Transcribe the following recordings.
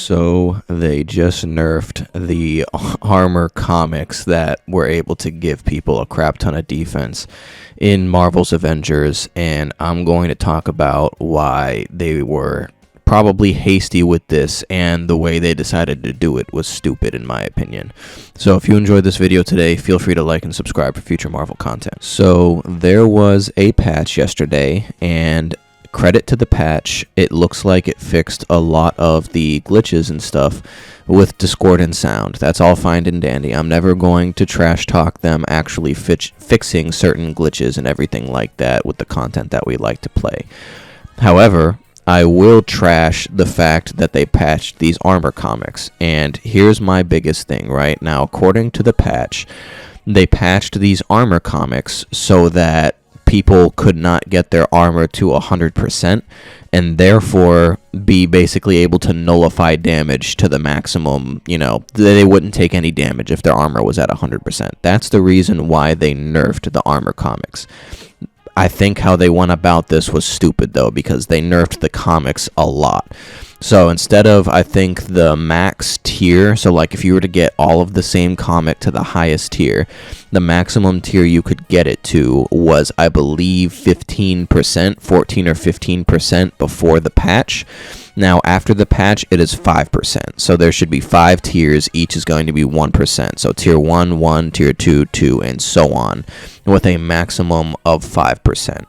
So they just nerfed the armor comics that were able to give people a crap ton of defense in Marvel's Avengers, and I'm going to talk about why they were probably hasty with this, and the way they decided to do it was stupid in my opinion. So if you enjoyed this video today, feel free to like and subscribe for future Marvel content. So there was a patch yesterday, and credit to the patch, it looks like it fixed a lot of the glitches and stuff with discordant sound. That's all fine and dandy. I'm never going to trash talk them actually fixing certain glitches and everything like that with the content that we like to play. However, I will trash the fact that they patched these armor comics. And here's my biggest thing right now. According to the patch, they patched these armor comics so that people could not get their armor to 100% and therefore be basically able to nullify damage to the maximum. They wouldn't take any damage if their armor was at 100%. That's the reason why they nerfed the armor comics. I think how they went about this was stupid, though, because they nerfed the comics a lot. So instead of, I think, the max tier, so like if you were to get all of the same comic to the highest tier, the maximum tier you could get it to was, I believe, 15%, 14 or 15% before the patch. Now, after the patch, it is 5%. So there should be 5 tiers. Each is going to be 1%. So tier 1, 1, tier 2, 2, and so on, with a maximum of 5%.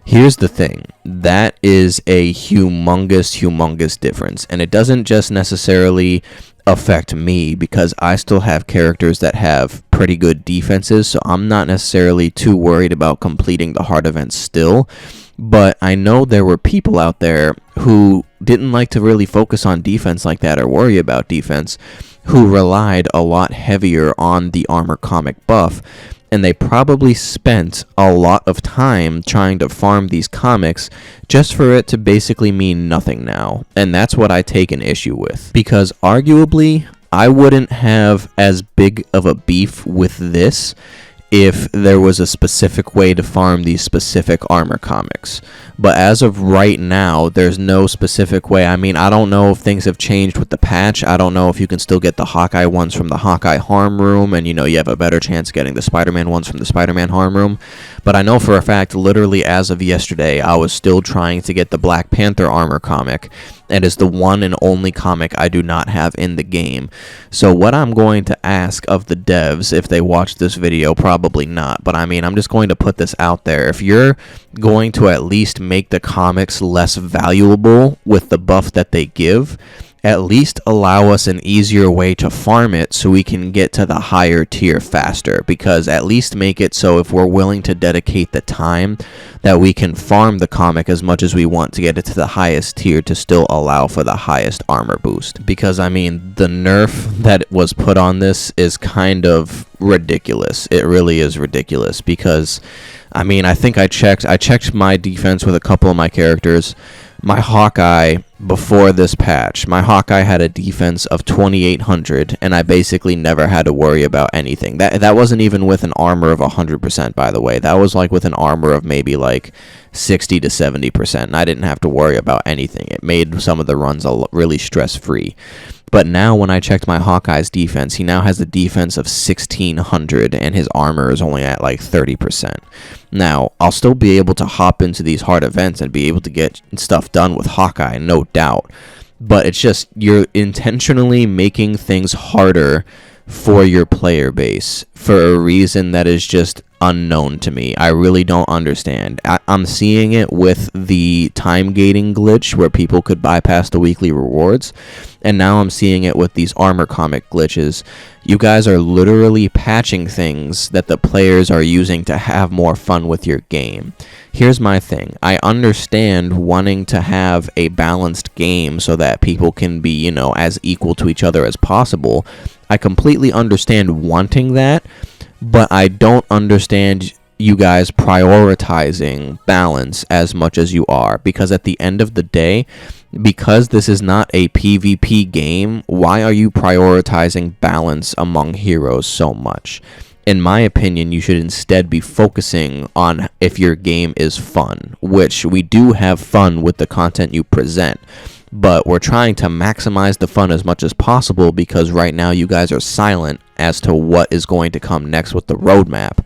Here's the thing. That is a humongous difference. And it doesn't just necessarily affect me, because I still have characters that have pretty good defenses, so I'm not necessarily too worried about completing the hard events still. But I know there were people out there who didn't like to really focus on defense like that or worry about defense, who relied a lot heavier on the armor comic buff. And they probably spent a lot of time trying to farm these comics just for it to basically mean nothing now. And that's what I take an issue with. Because arguably, I wouldn't have as big of a beef with this if there was a specific way to farm these specific armor comics. But as of right now, there's no specific way. I mean, I don't know if things have changed with the patch. I don't know if you can still get the Hawkeye ones from the Hawkeye harm room, and you have a better chance getting the Spider-Man ones from the Spider-Man harm room. But I know for a fact, literally as of yesterday, I was still trying to get the Black Panther armor comic. It is the one and only comic I do not have in the game. So what I'm going to ask of the devs, if they watch this video, probably not, but I mean, I'm just going to put this out there. If you're going to at least make the comics less valuable with the buff that they give, at least allow us an easier way to farm it so we can get to the higher tier faster. Because at least make it so if we're willing to dedicate the time, that we can farm the comic as much as we want to get it to the highest tier to still allow for the highest armor boost. Because I mean, the nerf that was put on this is kind of ridiculous. It really is ridiculous, because I mean, I think I checked my defense with a couple of my characters. My Hawkeye, before this patch, my Hawkeye had a defense of 2,800, and I basically never had to worry about anything. That wasn't even with an armor of 100%, by the way. That was like with an armor of maybe like 60 to 70%, and I didn't have to worry about anything. It made some of the runs really stress-free. But now when I checked my Hawkeye's defense, he now has a defense of 1,600, and his armor is only at like 30%. Now, I'll still be able to hop into these hard events and be able to get stuff done with Hawkeye, no doubt. But it's just, you're intentionally making things harder for your player base for a reason that is just unknown to me. I really don't understand. I'm seeing it with the time gating glitch where people could bypass the weekly rewards, and now I'm seeing it with these armor comic glitches. You guys are literally patching things that the players are using to have more fun with your game. Here's my thing. I understand wanting to have a balanced game so that people can be, as equal to each other as possible. I completely understand wanting that, but I don't understand you guys prioritizing balance as much as you are, because at the end of the day, because this is not a PvP game, why are you prioritizing balance among heroes so much? In my opinion, you should instead be focusing on if your game is fun, which we do have fun with the content you present. but we're trying to maximize the fun as much as possible because right now you guys are silent as to what is going to come next with the roadmap.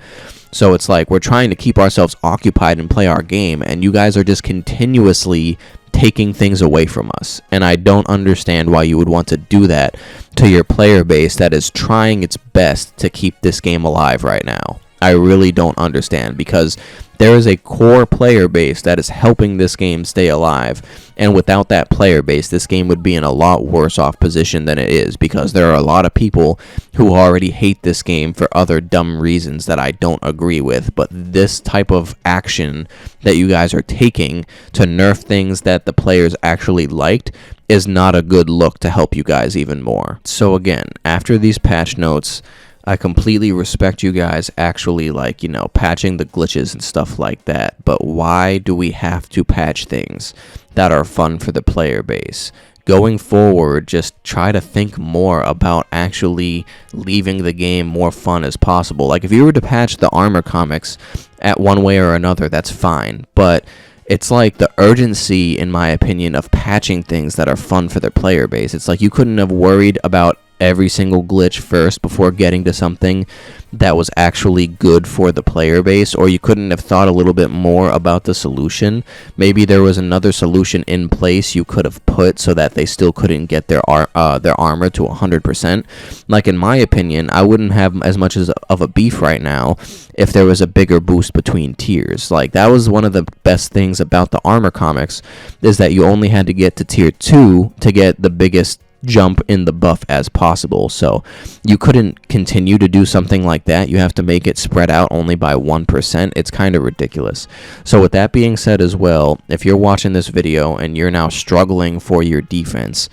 So it's like we're trying to keep ourselves occupied and play our game, and you guys are just continuously taking things away from us. And I don't understand why you would want to do that to your player base that is trying its best to keep this game alive right now. I really don't understand, because there is a core player base that is helping this game stay alive, and without that player base, this game would be in a lot worse off position than it is, because there are a lot of people who already hate this game for other dumb reasons that I don't agree with. But this type of action that you guys are taking to nerf things that the players actually liked is not a good look to help you guys even more. So again, after these patch notes, I completely respect you guys actually, like, you know, patching the glitches and stuff like that, but why do we have to patch things that are fun for the player base? Going forward, just try to think more about actually leaving the game more fun as possible. Like, if you were to patch the armor comics at one way or another, that's fine, but it's like the urgency, in my opinion, of patching things that are fun for the player base. It's like you couldn't have worried about every single glitch first before getting to something that was actually good for the player base, or you couldn't have thought a little bit more about the solution. Maybe there was another solution in place you could have put so that they still couldn't get their armor to 100%. Like, in my opinion, I wouldn't have as much of a beef right now if there was a bigger boost between tiers. Like, that was one of the best things about the armor comics, is that you only had to get to tier 2 to get the biggest jump in the buff as possible. So you couldn't continue to do something like that. You have to make it spread out only by 1%. It's kind of ridiculous. So with that being said as well, if you're watching this video and you're now struggling for your defense,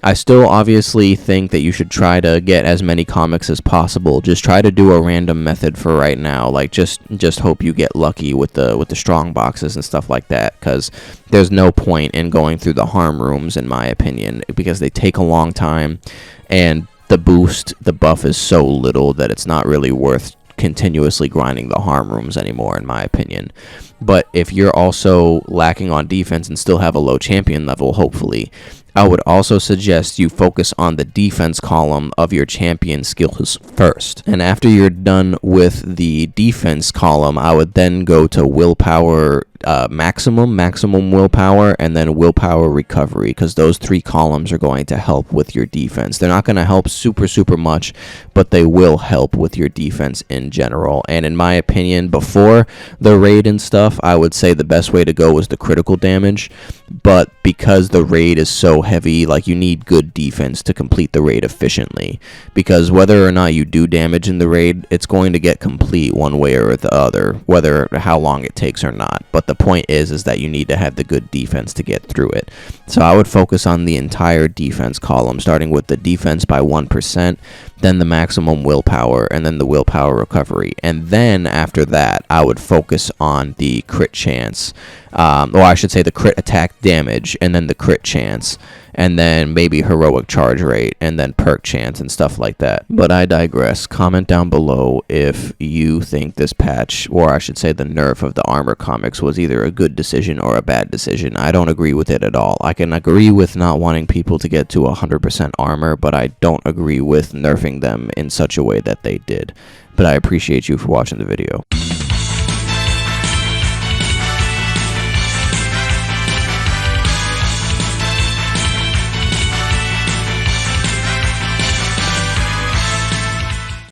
I still obviously think that you should try to get as many comics as possible. Just try to do a random method for right now. Like, just hope you get lucky with the strong boxes and stuff like that, because there's no point in going through the harm rooms, in my opinion, because they take a long time, and the buff is so little that it's not really worth continuously grinding the harm rooms anymore, in my opinion. But if you're also lacking on defense and still have a low champion level, hopefully, I would also suggest you focus on the defense column of your champion skills first. And after you're done with the defense column, I would then go to willpower maximum willpower, and then willpower recovery, because those three columns are going to help with your defense. They're not going to help super much, but they will help with your defense in general. And in my opinion, before the raid and stuff, I would say the best way to go was the critical damage. But because the raid is so heavy, like, you need good defense to complete the raid efficiently, because whether or not you do damage in the raid, it's going to get complete one way or the other, whether how long it takes or not. But the point is that you need to have the good defense to get through it. So I would focus on the entire defense column, starting with the defense by 1%, then the maximum willpower, and then the willpower recovery. And then after that, I would focus on the crit chance, or I should say the crit attack damage, and then the crit chance, and then maybe heroic charge rate, and then perk chance and stuff like that. But I digress. Comment down below if you think this patch, or I should say the nerf of the armor comics, was either a good decision or a bad decision. I don't agree with it at all. I can agree with not wanting people to get to 100% armor, but I don't agree with nerfing them in such a way that they did. But I appreciate you for watching the video.